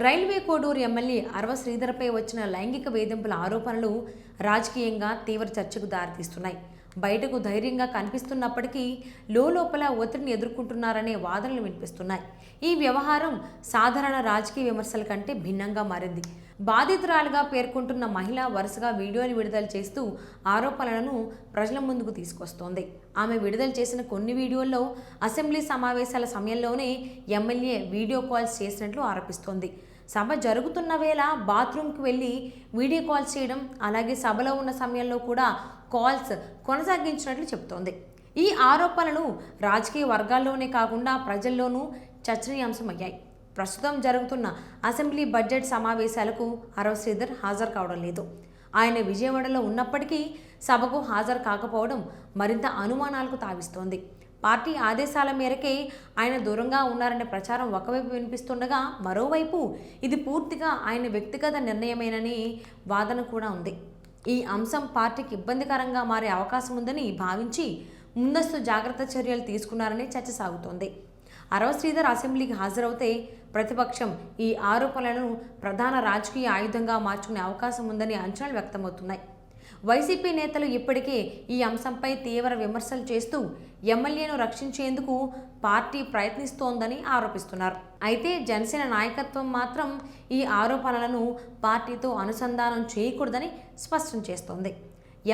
Railway Koduru MLA అరవ శ్రీధర్పై వచ్చిన లైంగిక వేధింపుల ఆరోపణలు రాజకీయంగా తీవ్ర చర్చకు దారితీస్తున్నాయి. బయటకు ధైర్యంగా కనిపిస్తున్నప్పటికీ లోపల ఒత్తిడిని ఎదుర్కొంటున్నారనే వాదనలు వినిపిస్తున్నాయి. ఈ వ్యవహారం సాధారణ రాజకీయ విమర్శల కంటే భిన్నంగా మారింది. బాధితురాలుగా పేర్కొంటున్న మహిళ వరుసగా వీడియోలు విడుదల చేస్తూ ఆరోపణలను ప్రజల ముందుకు తీసుకొస్తోంది. ఆమె విడుదల చేసిన కొన్ని వీడియోల్లో అసెంబ్లీ సమావేశాల సమయంలోనే ఎమ్మెల్యే వీడియో కాల్స్ చేసినట్లు ఆరోపిస్తోంది. సభ జరుగుతున్న వేళ బాత్రూంకి వెళ్ళి వీడియో కాల్స్ చేయడం, అలాగే సభలో ఉన్న సమయంలో కూడా కాల్స్ కొనసాగించినట్లు చెబుతోంది. ఈ ఆరోపణలు రాజకీయ వర్గాల్లోనే కాకుండా ప్రజల్లోనూ చర్చనీయాంశమయ్యాయి. ప్రస్తుతం జరుగుతున్న అసెంబ్లీ బడ్జెట్ సమావేశాలకు అరవ శ్రీధర్ హాజరు కావడం లేదు. ఆయన విజయవాడలో ఉన్నప్పటికీ సభకు హాజరు కాకపోవడం మరింత అనుమానాలకు తావిస్తోంది. పార్టీ ఆదేశాల మేరకే ఆయన దూరంగా ఉన్నారనే ప్రచారం ఒకవైపు వినిపిస్తుండగా, మరోవైపు ఇది పూర్తిగా ఆయన వ్యక్తిగత నిర్ణయమేనని వాదన కూడా ఉంది. ఈ అంశం పార్టీకి ఇబ్బందికరంగా మారే అవకాశం ఉందని భావించి ముందస్తు జాగ్రత్త చర్యలు తీసుకున్నారని చర్చ సాగుతోంది. అరవ శ్రీధర్ అసెంబ్లీకి హాజరవుతే ప్రతిపక్షం ఈ ఆరోపణలను ప్రధాన రాజకీయ ఆయుధంగా మార్చుకునే అవకాశం ఉందని అంచనాలు వ్యక్తమవుతున్నాయి. వైసీపీ నేతలు ఇప్పటికే ఈ అంశంపై తీవ్ర విమర్శలు చేస్తూ ఎమ్మెల్యేను రక్షించేందుకు పార్టీ ప్రయత్నిస్తోందని ఆరోపిస్తున్నారు. అయితే జనసేన నాయకత్వం మాత్రం ఈ ఆరోపణలను పార్టీతో అనుసంధానం చేయకూడదని స్పష్టం చేస్తోంది.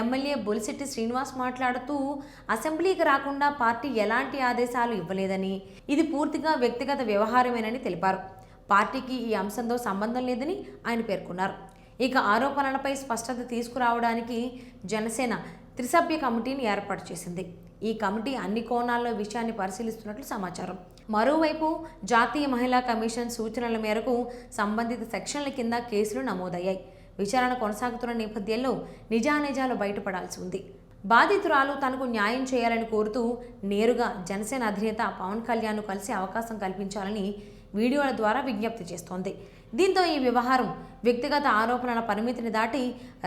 ఎమ్మెల్యే బొలిశెట్టి శ్రీనివాస్ మాట్లాడుతూ అసెంబ్లీకి రాకుండా పార్టీ ఎలాంటి ఆదేశాలు ఇవ్వలేదని, ఇది పూర్తిగా వ్యక్తిగత వ్యవహారమేనని తెలిపారు. పార్టీకి ఈ అంశంతో సంబంధం లేదని ఆయన పేర్కొన్నారు. ఇక ఆరోపణలపై స్పష్టత తీసుకురావడానికి జనసేన త్రిసభ్య కమిటీని ఏర్పాటు చేసింది. ఈ కమిటీ అన్ని కోణాల్లో విషయాన్ని పరిశీలిస్తున్నట్లు సమాచారం. మరోవైపు జాతీయ మహిళా కమిషన్ సూచనల మేరకు సంబంధిత సెక్షన్ల కింద కేసులు నమోదయ్యాయి. విచారణ కొనసాగుతున్న నేపథ్యంలో నిజానిజాలు బయటపడాల్సి ఉంది. బాధితురాలు తనకు న్యాయం చేయాలని కోరుతూ నేరుగా జనసేన అధినేత పవన్ కళ్యాణ్ను కలిసి అవకాశం కల్పించాలని వీడియోల ద్వారా విజ్ఞప్తి చేస్తోంది. దీంతో ఈ వ్యవహారం వ్యక్తిగత ఆరోపణల పరిమితిని దాటి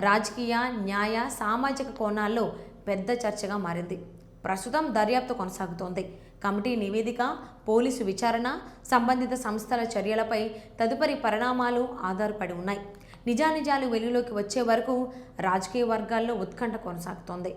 రాజకీయ, న్యాయ, సామాజిక కోణాల్లో పెద్ద చర్చగా మారింది. ప్రస్తుతం దర్యాప్తు కొనసాగుతోంది. కమిటీ నివేదిక, పోలీసు విచారణ, సంబంధిత సంస్థల చర్యలపై తదుపరి పరిణామాలు ఆధారపడి ఉన్నాయి. నిజానిజాలు వెలుగులోకి వచ్చే వరకు రాజకీయ వర్గాల్లో ఉత్కంఠ కొనసాగుతోంది.